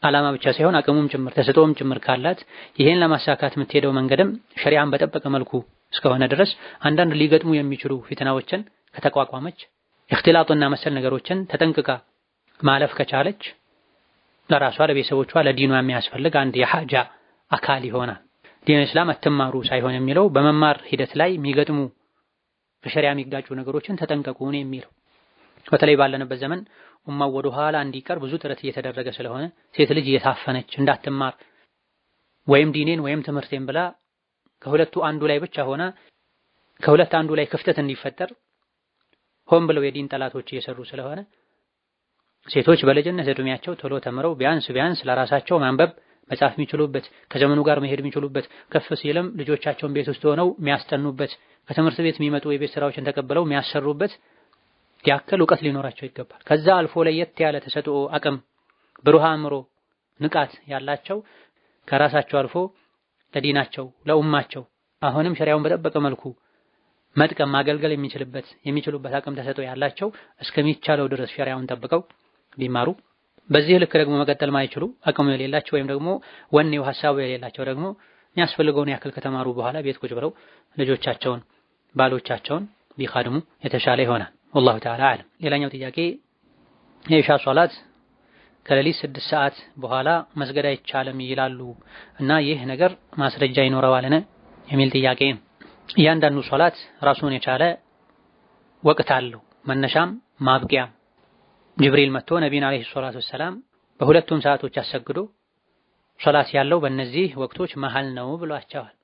ዓላማ ብቻ ሳይሆን አቅሙም ጭምር ተሰጥኦም ጭምር ካላት ይሄን ለማሳካት የምትሄደው መንገድም ሸሪዓን በጠበቀ መልኩ እስከሆነ ድረስ አንዳንድ ሊገጥሙ የሚችሉ ፊትናዎችን ከተቋቋመች እክትላጥና መሰል ነገሮችን ተጠንቅቃ ማለፍ ከቻለች ለራሷ ለቤተሰቦቿ ለዲኗ የሚያስፈልግ አንድ የሐጃ አካል ይሆናል። ዲን እስላም አትማሩ ሳይሆን የሚለው በመማር ሂደት ላይ የሚገጥሙ በሸሪዓ የሚጋጩ ነገሮችን ተጠንቀቁ ነው የሚለው። በተለይ ባለንበት ዘመን ኡማው ወደ ኋላ እንዲቀር ብዙ ጥረት እየተደረገ ስለሆነ ሴት ልጅ እየታፈነች እንዳትማር ወይም ዲኔን ወይም ትምህርቴን ብላ ከሁለቱ አንዱ ላይ ብቻ ሆና ከሁለት አንዱ ላይ ክፍተት እንዲፈጠር ሆን ብለው የዲን ጠላቶች እየሰሩ ስለሆነ ሴቶች በልጅነት እድሜያቸው ቶሎ ተምረው ቢያንስ ለራሳቸው ማንበብ መጻፍ የሚችሉበት ከዘመኑ ጋር መሄድ የሚችሉበት ከፍ ሲልም ልጆቻቸውን ቤት ውስጥ ሆነው የሚያስጠኑበት ከትምህርት ቤት የሚመጡ የቤት ስራዎችን ተቀብለው የሚያሰሩበት ያክል ዕውቀት ሊኖራቸው ይገባል። ከዛ አልፎ ለየት ያለ ተሰጥኦ አቅም ብሩህ አእምሮ ንቃት ያላቸው ከራሳቸው አልፎ ለዲናቸው ለኡማቸው አሁንም ሸሪዓውን በጠበቀ መልኩ መጥቀም ማገልገል የሚችሉበት አቅም ተሰጥኦ ያላቸው እስከሚቻለው ድረስ ሸሪዓውን ጠብቀው ቢማሩ፣ በዚህ ልክ ደግሞ መቀጠል ማይችሉ አቅሙ የሌላቸው ወይም ደግሞ ወኔው ሐሳቡ የሌላቸው ደግሞ የሚያስፈልገውን ያክል ከተማሩ በኋላ ቤት ቁጭ ብለው ልጆቻቸውን ባሎቻቸውን ቢኻድሙ የተሻለ ይሆናል። ወላሁ ተዓላ አዕለም። ሌላኛው ጥያቄ የኢሻ ሶላት ከሌሊት 6 ሰዓት በኋላ መስገድ አይቻልም ይላሉ እና ይህ ነገር ማስረጃ ይኖረዋልን የሚል ጥያቄ ነው። እያንዳንዱ ሶላት ራሱን የቻለ ወቅት አለው፣ መነሻም ማብቂያም። ጅብሪል መጥቶ ነቢዩን አለይሂ ሰላቱ ወሰላም በሁለቱም ሰዓቶች አሰግዶ ሶላት ያለው በእነዚህ ወቅቶች መሃል ነው ብሏቸዋል።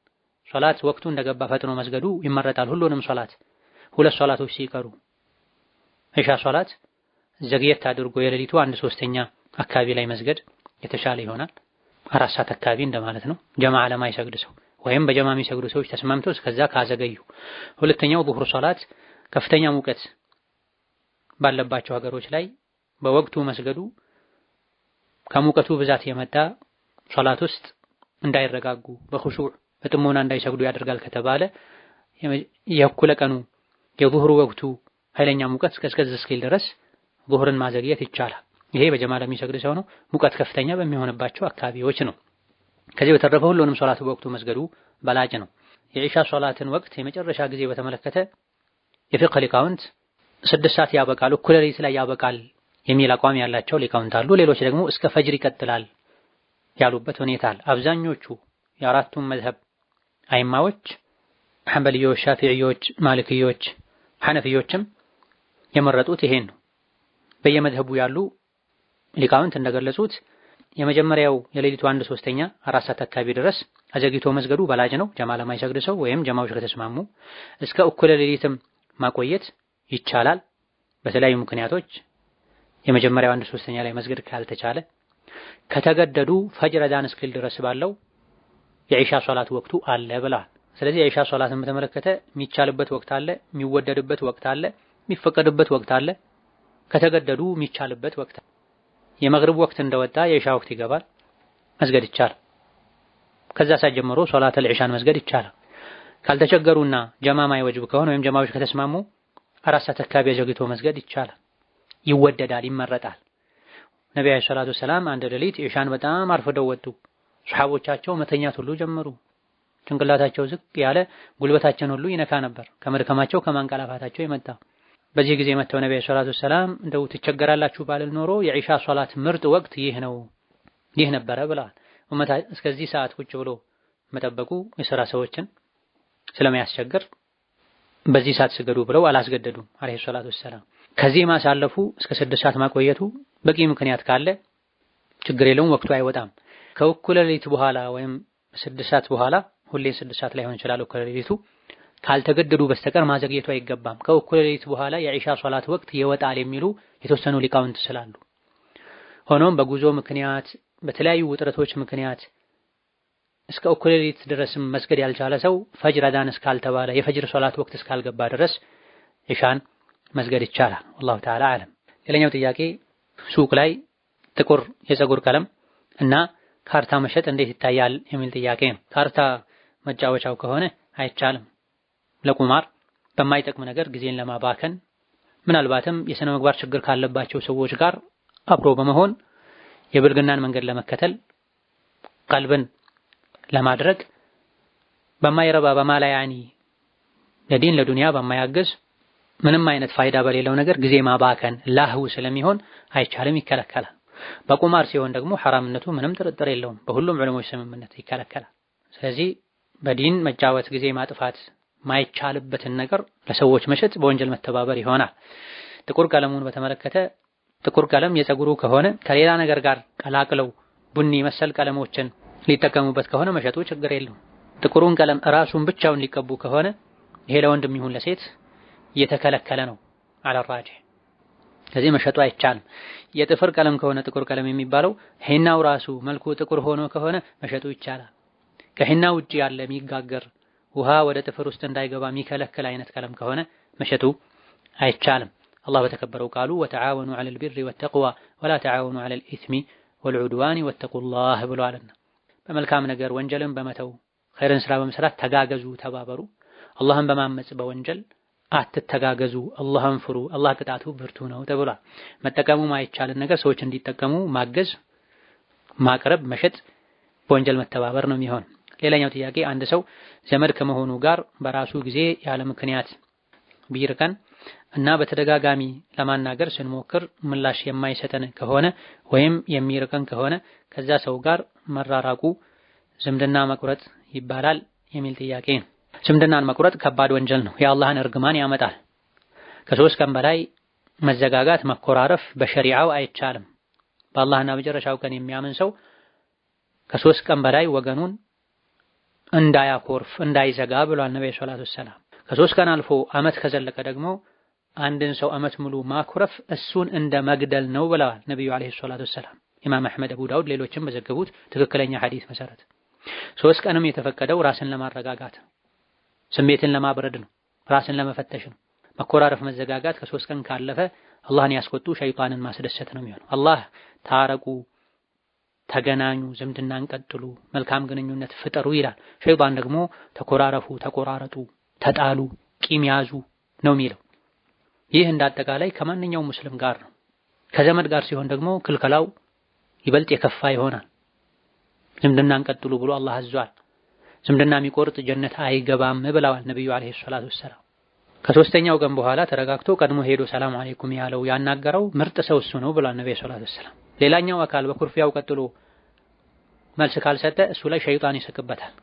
ሶላት ወቅቱ እንደገባ ፈጥኖ መስገዱ ይመረጣል። ሁሉንም ሶላት ሁለት ሶላቶች ሲቀሩ ኢሻ ሶላት ዘግየት አድርጎ የሌሊቱ 1/3 አካባቢ ላይ መስገድ የተሻለ ይሆናል። 4 ሰዓት አካባቢ እንደማለት ነው። ጀማዓ ለማይሰግድ ሰው ወይም በጀማዓ የሚሰግዱ ሰዎች ተስማምተው እስከዛ ካዘገዩ። ሁለተኛው ዙህር ሶላት ከፍተኛ ሙቀት ባለባቸው ሀገሮች ላይ በወቅቱ መስገዱ ከሙቀቱ ብዛት የመጣ ሶላት ውስጥ እንዳይረጋጉ በኹሹዕ በጥሞና እንዳይሰግዱ ያደርጋል ከተባለ የእኩለ ቀኑ የዙህሩ ወቅቱ ኃይለኛ ሙቀት እስከ እስኪል ድረስ ዙህርን ማዘግየት ይቻላል። ይሄ በጀማ ለሚሰግድ ሰው ነው። ሙቀት ከፍተኛ በሚሆንባቸው አካባቢዎች ነው። ከዚህ በተረፈ ሁሉንም ሶላት በወቅቱ መስገዱ በላጭ ነው። የኢሻ ሶላትን ወቅት የመጨረሻ ጊዜ በተመለከተ የፊቅህ ሊቃውንት 6 ሰዓት ያበቃል፣ እኩለ ሌሊት ላይ ያበቃል የሚል አቋም ያላቸው ሊቃውንት አሉ። ሌሎች ደግሞ እስከ ፈጅር ይቀጥላል ያሉበት ሁኔታ አለ። አብዛኞቹ የአራቱም መዝሀብ አይማዎች ሐንበሊዮች፣ ሻፊዒዮች፣ ማሊክዮች፣ ሐነፊዮችም የመረጡት ይሄን ነው። በየመዝሀቡ ያሉ ሊቃውንት እንደገለጹት የመጀመሪያው የሌሊቱ 1/3 4 ሰዓት አካባቢ ድረስ አዘግይቶ መስገዱ በላጭ ነው። ጀማ ለማይሰግድ ሰው ወይም ጀማዎች ከተስማሙ እስከ እኩለ ሌሊትም ማቆየት ይቻላል። በተለያዩ ምክንያቶች የመጀመሪያው 1/3 ላይ መስገድ ካልተቻለ ከተገደዱ ፈጅር አዛን እስኪል ድረስ ባለው የኢሻ ሶላት ወቅቱ አለ ብለዋል። ስለዚህ የኢሻ ሶላትን በተመለከተ የሚቻልበት ወቅት አለ፣ የሚወደድበት ወቅት አለ፣ የሚፈቀድበት ወቅት አለ። ከተገደዱ የሚቻልበት ወቅት የመግሪብ ወቅት እንደወጣ የኢሻ ወቅት ይገባል፣ መስገድ ይቻላል። ከዛ ሰዓት ጀምሮ ሶላተል ኢሻን መስገድ ይቻላል። ካልተቸገሩና ጀማ ማይወጅብ ከሆነ ወይም ጀማዎች ከተስማሙ 4 ሰዓት አካባቢ ዘግይቶ መስገድ ይቻላል፣ ይወደዳል፣ ይመረጣል። ነብዩ ሰለላሁ ዐለይሂ ወሰለም አንድ ሌሊት ኢሻን በጣም አርፍደው ወጡ። ሱሐቦቻቸው መተኛት ሁሉ ጀመሩ። ጭንቅላታቸው ዝቅ ያለ ጉልበታቸውን ሁሉ ይነካ ነበር ከመድከማቸው ከማንቀላፋታቸው የመጣ። በዚህ ጊዜ መተው ነብዩ ሰለላሁ ዐለይሂ ወሰለም እንደው ትቸገራላችሁ ባልል ኖሮ የኢሻ ሶላት ምርጥ ወቅት ይህ ነበረ ብለዋል። ኡመታ እስከዚህ ሰዓት ቁጭ ብሎ መጠበቁ የሥራ ሰዎችን ስለሚያስቸግር በዚህ ሰዓት ስገዱ ብለው አላስገደዱም አለይሂ ሰላቱ ወሰላም። ከዚህ ማሳለፉ እስከ 6 ሰዓት ማቆየቱ በቂ ምክንያት ካለ ችግር የለውም፣ ወቅቱ አይወጣም። ከእኩለ ሌሊት በኋላ ወይም 6 ሰዓት በኋላ ሁሌ 6 ሰዓት ላይ ሆን ይችላል እኩለ ሌሊቱ ካልተገደዱ በስተቀር ማዘግየቱ አይገባም። ከእኩለ ሌሊት በኋላ የኢሻ ሶላት ወቅት ይወጣል የሚሉ የተወሰኑ ሊቃውንት ስላሉ፣ ሆኖም በጉዞ ምክንያት በተለያዩ ውጥረቶች ምክንያት እስከ እኩለ ሌሊት ድረስም መስገድ ያልቻለ ሰው ፈጅር አዛን እስካልተባለ የፈጅር ሶላት ወቅት እስካልገባ ድረስ ኢሻን መስገድ ይቻላል። والله تعالى አለም። ሌላኛው ጥያቄ ሱቅ ላይ ጥቁር የፀጉር ቀለም እና ካርታ መሸጥ እንዴት ይታያል የሚል ጥያቄ ነው። ካርታ መጫወቻው ከሆነ አይቻልም። ለቁማር በማይጠቅም ነገር ጊዜን ለማባከን ምናልባትም የሥነ ምግባር ችግር ካለባቸው ሰዎች ጋር አብሮ በመሆን የብልግናን መንገድ ለመከተል ቀልብን ለማድረግ በማይረባ በማላያኒ ለዲን ለዱንያ በማያገዝ ምንም አይነት ፋይዳ በሌለው ነገር ጊዜ ማባከን ላህው ስለሚሆን አይቻልም፣ ይከለከላል። በቁማር ሲሆን ደግሞ ሐራምነቱ ምንም ጥርጥር የለውም፣ በሁሉም ዑለሞች ስምምነት ይከለከላል። ስለዚህ በዲን መጫወት ጊዜ ማጥፋት ማይቻልበትን ነገር ለሰዎች መሸጥ በወንጀል መተባበር ይሆናል። ጥቁር ቀለሙን በተመለከተ ጥቁር ቀለም የፀጉሩ ከሆነ ከሌላ ነገር ጋር ቀላቅለው ቡኒ መሰል ቀለሞችን ሊጠቀሙበት ከሆነ መሸጡ ችግር የለውም። ጥቁሩን ቀለም ራሱን ብቻውን ሊቀቡ ከሆነ ይሄ ለወንድም ይሁን ለሴት እየተከለከለ ነው አለ ራጅህ። ስለዚህ መሸጡ አይቻልም። የጥፍር ቀለም ከሆነ ጥቁር ቀለም የሚባለው ሂናው ራሱ መልኩ ጥቁር ሆኖ ከሆነ መሸጡ ይቻላል። ከሂናው ውጪ ያለ የሚጋገር ውሃ ወደ ጥፍር ውስጥ እንዳይገባ የሚከለክል አይነት ቀለም ከሆነ መሸጡ አይቻልም። አላህ በተከበረው ቃሉ ወተዓወኑ ዐለል ቢሪ ወተቅዋ ወላ ተዓወኑ ዐለል ኢስሚ ወልዑድዋኒ ወተቁላህ ብሏልና በመልካም ነገር ወንጀልን በመተው ኸይርን ስራ በመስራት ተጋገዙ፣ ተባበሩ። አላህን በማመጽ በወንጀል አትተጋገዙ፣ አላህን ፍሩ፣ አላህ ቅጣቱ ብርቱ ነው ተብሏል። መጠቀሙ ማይቻልን ነገር ሰዎች እንዲጠቀሙ ማገዝ፣ ማቅረብ፣ መሸጥ በወንጀል መተባበር ነው የሚሆን። ሌላኛው ጥያቄ አንድ ሰው ዘመድ ከመሆኑ ጋር በራሱ ጊዜ ያለ ምክንያት ቢርቀን እና በተደጋጋሚ ለማናገር ስንሞክር ምላሽ የማይሰጠን ከሆነ ወይም የሚርቀን ከሆነ ከዛ ሰው ጋር መራራቁ ዝምድና መቁረጥ ይባላል የሚል ጥያቄ ነው። ዝምድናን መቁረጥ ከባድ ወንጀል ነው፣ የአላህን እርግማን ያመጣል። ከ3 ቀን በላይ መዘጋጋት መኮራረፍ በሸሪዓው አይቻልም። በአላህና በመጨረሻው ቀን የሚያምን ሰው ከ3 ቀን በላይ ወገኑን እንዳያኮርፍ እንዳይዘጋ ብሏል ነብዩ ሰለላሁ ዐለይሂ ወሰለም። ከ3 ቀን አልፎ አመት ከዘለቀ ደግሞ አንድን ሰው አመት ሙሉ ማኩረፍ እሱን እንደ መግደል ነው ብለዋል ነብዩ አለይሂ ሰላቱ ወሰላም። ኢማም አህመድ፣ አቡ ዳውድ ሌሎችም በዘገቡት ትክክለኛ ሐዲስ መሰረት 3 ቀንም የተፈቀደው ራስን ለማረጋጋት ስሜትን ለማብረድ ነው፣ ራስን ለመፈተሽ ነው። መኮራረፍ መዘጋጋት ከ3 ቀን ካለፈ አላህን ያስቆጡ ሸይጣንን ማስደሰት ነው የሚሆነው። አላህ ታረቁ፣ ተገናኙ፣ ዝምድናን ቀጥሉ፣ መልካም ግንኙነት ፍጠሩ ይላል። ሸይጣን ደግሞ ተኮራረፉ፣ ተቆራረጡ፣ ተጣሉ፣ ቂም ያዙ ነው የሚለው። ይህ እንዳጠቃላይ ከማንኛውም ሙስሊም ጋር ነው። ከዘመድ ጋር ሲሆን ደግሞ ክልከላው ይበልጥ የከፋ ይሆናል። ዝምድናን ቀጥሉ ብሎ አላህ አዟል። ዝምድና የሚቆርጥ ጀነት አይገባም ብለዋል ነብዩ አለይሂ ሰላቱ ወሰላም። ከ3ኛው ቀን በኋላ ተረጋግቶ ቀድሞ ሄዶ ሰላም አለይኩም ያለው ያናገረው ምርጥ ሰው እሱ ነው ብለዋል ነብዩ ሰለላሁ ዐለይሂ ወሰለም። ሌላኛው አካል በኩርፊያው ቀጥሎ መልስ ካልሰጠ እሱ ላይ ሸይጣን ይስቅበታል።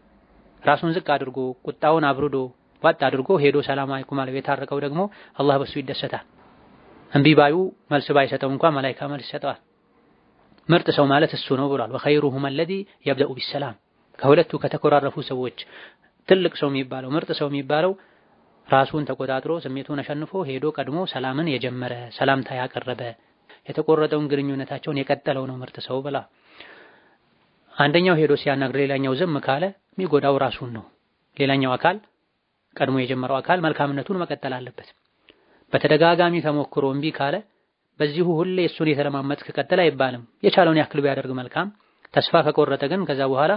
ራሱን ዝቅ አድርጎ ቁጣውን አብርዶ ዋጥ አድርጎ ሄዶ ሰላም አለይኩም አለ የታረቀው ደግሞ አላህ በሱ ይደሰታል። እምቢ ባዩ መልስ ባይሰጠው እንኳን መላኢካ መልስ ይሰጠዋል። ምርጥ ሰው ማለት እሱ ነው ብሏል። ወኸይሩሁም አለዚ የብደኡ ቢሰላም። ከሁለቱ ከተኮራረፉ ሰዎች ትልቅ ሰው የሚባለው ምርጥ ሰው የሚባለው ራሱን ተቆጣጥሮ ስሜቱን አሸንፎ ሄዶ ቀድሞ ሰላምን የጀመረ ሰላምታ ያቀረበ የተቆረጠውን ግንኙነታቸውን የቀጠለው ነው ምርጥ ሰው ብላ። አንደኛው ሄዶ ሲያናግር ሌላኛው ዝም ካለ የሚጎዳው ራሱን ነው። ሌላኛው አካል ቀድሞ የጀመረው አካል መልካምነቱን መቀጠል አለበት። በተደጋጋሚ ተሞክሮ እምቢ ካለ በዚሁ ሁሌ እሱን የተለማመጥክ ከቀጠለ አይባልም። የቻለውን ያክል ቢያደርግ መልካም። ተስፋ ከቆረጠ ግን ከዛ በኋላ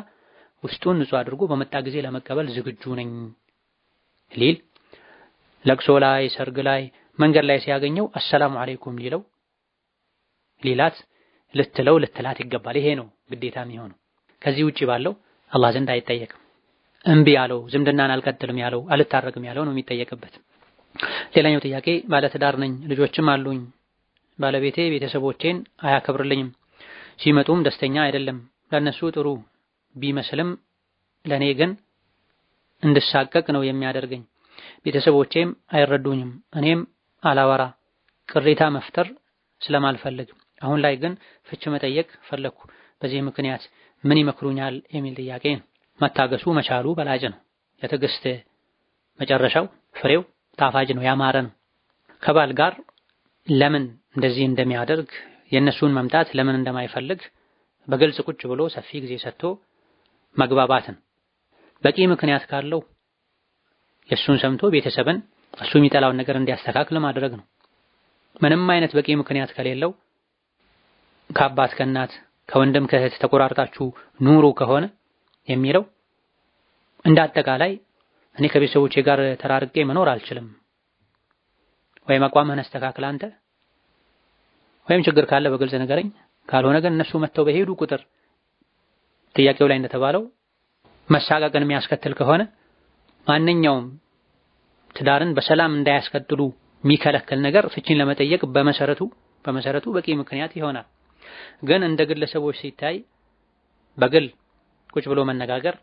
ውስጡን ንጹህ አድርጎ በመጣ ጊዜ ለመቀበል ዝግጁ ነኝ ሊል ለቅሶ ላይ፣ ሰርግ ላይ፣ መንገድ ላይ ሲያገኘው አሰላሙ አለይኩም ሊላት ልትላት ይገባል። ይሄ ነው ግዴታ የሚሆነው። ከዚህ ውጪ ባለው አላህ ዘንድ አይጠየቅም። እምቢ ያለው ዝምድናን አልቀጥልም ያለው አልታረቅም ያለው ነው የሚጠየቅበት። ሌላኛው ጥያቄ ባለትዳር ነኝ፣ ልጆችም አሉኝ። ባለቤቴ ቤተሰቦቼን አያከብርልኝም፣ ሲመጡም ደስተኛ አይደለም። ለነሱ ጥሩ ቢመስልም ለኔ ግን እንድሳቀቅ ነው የሚያደርገኝ። ቤተሰቦቼም አይረዱኝም፣ እኔም አላወራ ቅሬታ መፍጠር ስለማልፈልግ። አሁን ላይ ግን ፍች መጠየቅ ፈለኩ። በዚህ ምክንያት ምን ይመክሩኛል የሚል ጥያቄ ነው። መታገሱ መቻሉ በላጭ ነው። የትዕግስት መጨረሻው ፍሬው ጣፋጭ ነው፣ ያማረ ነው። ከባል ጋር ለምን እንደዚህ እንደሚያደርግ የነሱን መምጣት ለምን እንደማይፈልግ በግልጽ ቁጭ ብሎ ሰፊ ጊዜ ሰጥቶ መግባባትን፣ በቂ ምክንያት ካለው የሱን ሰምቶ ቤተሰብን እሱ የሚጠላውን ነገር እንዲያስተካክል ማድረግ ነው። ምንም አይነት በቂ ምክንያት ከሌለው ከአባት ከእናት ከወንድም ከእህት ተቆራርጣችሁ ኑሩ ከሆነ የሚለው እንዳጠቃላይ እኔ ከቤተሰቦቼ ጋር ተራርቄ መኖር አልችልም፣ ወይም አቋምህን አስተካክል አንተ፣ ወይም ችግር ካለ በግልጽ ንገረኝ፣ ካልሆነ ግን እነሱ መተው በሄዱ ቁጥር ጥያቄው ላይ እንደተባለው መሳቀቅን የሚያስከትል ከሆነ ማንኛውም ትዳርን በሰላም እንዳያስቀጥሉ የሚከለክል ነገር ፍቺን ለመጠየቅ በመሰረቱ በቂ ምክንያት ይሆናል። ግን እንደ ግለሰቦች ሲታይ በግል ቁጭ ብሎ መነጋገር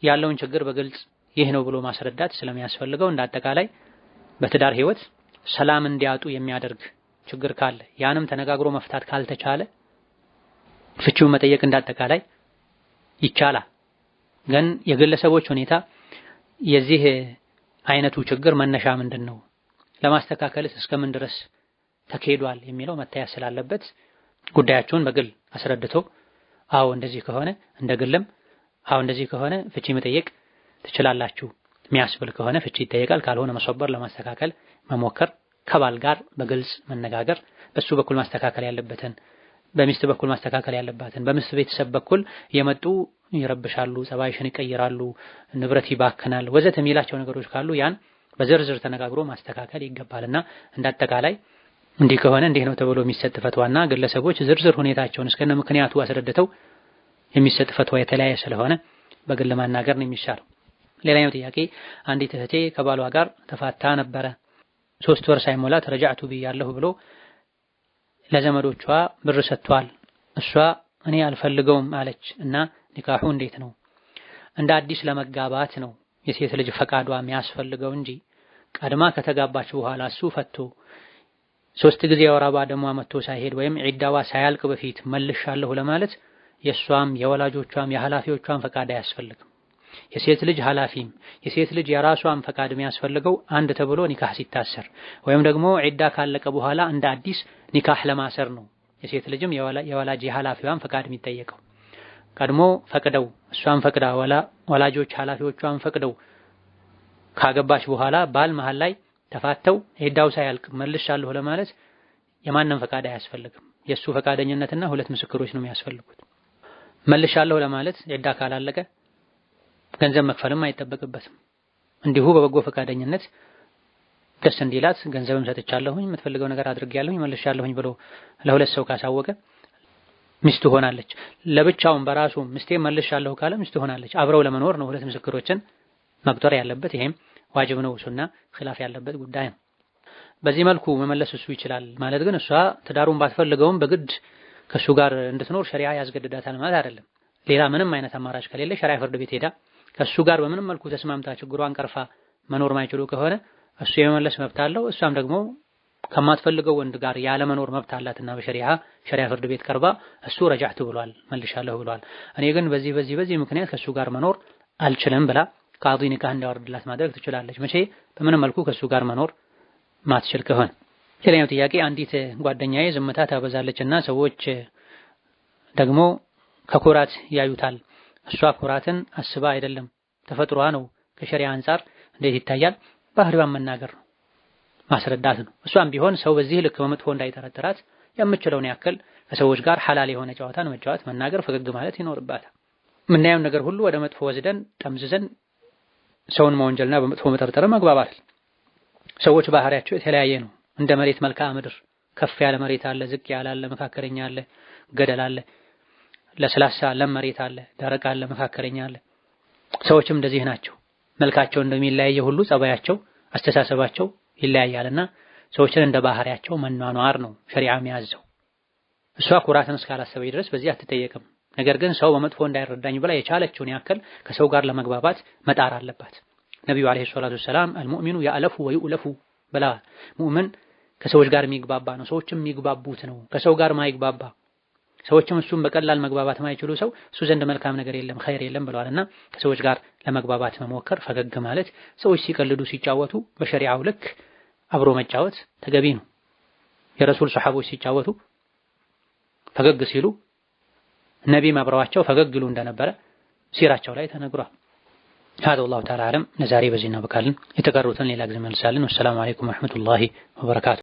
ያለውን ችግር በግልጽ ይህ ነው ብሎ ማስረዳት ስለሚያስፈልገው እንዳጠቃላይ በትዳር ህይወት ሰላም እንዲያጡ የሚያደርግ ችግር ካለ ያንም ተነጋግሮ መፍታት ካልተቻለ ፍቺውን መጠየቅ እንዳጠቃላይ ይቻላል። ግን የግለሰቦች ሁኔታ የዚህ አይነቱ ችግር መነሻ ምንድነው፣ ለማስተካከልስ እስከምን ድረስ ተካሂዷል የሚለው መታየት ስላለበት ጉዳያቸውን በግል አስረድቶ አዎ እንደዚህ ከሆነ እንደ ግልም አዎ እንደዚህ ከሆነ ፍቺ መጠየቅ ትችላላችሁ የሚያስብል ከሆነ ፍቺ ይጠየቃል። ካልሆነ መሰበር ለማስተካከል መሞከር፣ ከባል ጋር በግልጽ መነጋገር፣ በሱ በኩል ማስተካከል ያለበትን በሚስት በኩል ማስተካከል ያለባትን፣ በሚስት ቤተሰብ በኩል የመጡ ይረብሻሉ፣ ጸባይሽን ይቀይራሉ፣ ንብረት ይባክናል ወዘተ የሚላቸው ነገሮች ካሉ ያን በዝርዝር ተነጋግሮ ማስተካከል ይገባልና እንዳጠቃላይ እንዲህ ከሆነ እንዲህ ነው ተብሎ የሚሰጥ ፈትዋና ግለሰቦች ዝርዝር ሁኔታቸውን እስከነ ምክንያቱ አስረድተው የሚሰጥ ፈትዋ የተለያየ ስለሆነ በግል ማናገር ነው የሚሻለው። ሌላኛው ጥያቄ አንዲት እህቴ ከባሏ ጋር ተፋታ ነበረ። 3 ወር ሳይሞላት ረጃዕቱ ብያለሁ ብሎ ለዘመዶቿ ብር ሰጥቷል። እሷ እኔ አልፈልገውም አለች እና ኒካሁ እንዴት ነው? እንደ አዲስ ለመጋባት ነው የሴት ልጅ ፈቃዷ የሚያስፈልገው እንጂ ቀድማ ከተጋባች በኋላ እሱ ፈቶ 3 ጊዜ የወር አበባ ደሟ መጥቶ ሳይሄድ ወይም ዒዳዋ ሳያልቅ በፊት መልሻለሁ ለማለት የሷም የወላጆቿም የኃላፊዎቿም ፈቃድ አያስፈልግም። የሴት ልጅ ኃላፊም የሴት ልጅ የራሷም ፈቃድ የሚያስፈልገው አንድ ተብሎ ኒካህ ሲታሰር ወይም ደግሞ ዒዳ ካለቀ በኋላ እንደ አዲስ ኒካህ ለማሰር ነው። የሴት ልጅም የወላጅ የኃላፊዋም ፈቃድ የሚጠየቀው ቀድሞ ፈቅደው እሷም ፈቅዳ ወላጆች ኃላፊዎቿም ፈቅደው ካገባች በኋላ ባል መሃል ላይ ተፋተው ዒዳው ሳያልቅ መልሻለሁ ለማለት የማንም ፈቃድ አያስፈልግም። የሱ ፈቃደኝነትና ሁለት ምስክሮች ነው የሚያስፈልጉት። መልሻለሁ ለማለት ዒዳ ካላለቀ ገንዘብ መክፈልም አይጠበቅበትም። እንዲሁ በበጎ ፈቃደኝነት ደስ እንዲላት ገንዘብም ሰጥቻለሁኝ የምትፈልገው ነገር አድርጌያለሁኝ መልሻለሁኝ ብሎ ለሁለት ሰው ካሳወቀ ሚስቱ ሆናለች። ለብቻውን በራሱ ሚስቴ መልሻለሁ ካለ ሚስቱ ሆናለች። አብረው ለመኖር ነው ሁለት ምስክሮችን መቅጠር ያለበት። ይሄም ዋጅብ ነው፣ ሱና ኺላፍ ያለበት ጉዳይ ነው። በዚህ መልኩ መመለስ እሱ ይችላል ማለት ግን እሷ ትዳሩን ባትፈልገውም በግድ ከሱ ጋር እንድትኖር ሸሪዓ ያስገድዳታል ማለት አይደለም። ሌላ ምንም አይነት አማራጭ ከሌለ ሸሪዓ ፍርድ ቤት ሄዳ ከሱ ጋር በምንም መልኩ ተስማምታ ችግሯን ቀርፋ መኖር ማይችሉ ከሆነ እሱ የመመለስ መብት አለው። እሷም ደግሞ ከማትፈልገው ወንድ ጋር ያለ መኖር መብት አላትና በሸሪዓ ፍርድ ቤት ቀርባ እሱ ረጃዕቱ ብሏል፣ መልሻለሁ ብሏል፣ እኔ ግን በዚህ ምክንያት ከሱ ጋር መኖር አልችልም ብላ ቃዲ ኒካህ እንዲያወርድላት ማድረግ ትችላለች። መቼ በምንም መልኩ ከሱ ጋር መኖር ማትችል ከሆነ። ሌላኛው ጥያቄ አንዲት ጓደኛዬ ዝምታ ታበዛለችና ሰዎች ደግሞ ከኩራት ያዩታል። እሷ ኩራትን አስባ አይደለም ተፈጥሯ ነው። ከሸሪዓ አንፃር እንዴት ይታያል? ባህሪዋን መናገር ነው፣ ማስረዳት ነው። እሷም ቢሆን ሰው በዚህ ልክ በመጥፎ እንዳይጠረጥራት የምችለውን ያክል ከሰዎች ጋር ሐላል የሆነ ጨዋታን መጫወት፣ መናገር፣ ፈገግ ማለት ይኖርባታል። ምናየውን ነገር ሁሉ ወደ መጥፎ ወስደን ጠምዝዘን ሰውን መወንጀልና በመጥፎ መጠርጠር መግባባት። ሰዎች ባህሪያቸው የተለያየ ነው። እንደ መሬት መልክዓ ምድር ከፍ ያለ መሬት አለ፣ ዝቅ ያለ አለ፣ መካከለኛ አለ፣ ገደል አለ፣ ለስላሳ ለም መሬት አለ፣ ደረቅ አለ፣ መካከለኛ አለ። ሰዎችም እንደዚህ ናቸው። መልካቸው እንደሚለያየ ሁሉ ጸባያቸው፣ አስተሳሰባቸው ይለያያልና ሰዎችን እንደ ባህሪያቸው መኗኗር ነው ሸሪዓ የሚያዘው። እሷ ኩራትን እስካላሰበች ድረስ በዚህ አትጠየቅም። ነገር ግን ሰው በመጥፎ እንዳይረዳኝ ብላ የቻለችውን ያክል ከሰው ጋር ለመግባባት መጣር አለባት። ነብዩ አለይሂ ሰላቱ ሰላም አልሙእሚኑ ያእለፉ ወይኡለፉ ብላ ሙእምን ከሰዎች ጋር የሚግባባ ነው፣ ሰዎችም የሚግባቡት ነው። ከሰው ጋር ማይግባባ ሰዎችም እሱም በቀላል መግባባት ማይችሉ ሰው እሱ ዘንድ መልካም ነገር የለም ኸይር የለም ብለዋልና ከሰዎች ጋር ለመግባባት መሞከር፣ ፈገግ ማለት፣ ሰዎች ሲቀልዱ ሲጫወቱ በሸሪዓው ልክ አብሮ መጫወት ተገቢ ነው። የረሱል ሰሐቦች ሲጫወቱ ፈገግ ሲሉ ነቢም አብረዋቸው ፈገግ ይሉ እንደነበረ ሲራቸው ላይ ተነግሯል። هذا والله تعالى أعلم። ለዛሬ በዚህ እናበቃለን። የተቀሩትን ሌላ ጊዜ መልሳለን። ወሰላሙ አለይኩም ወራህመቱላሂ ወበረካቱ።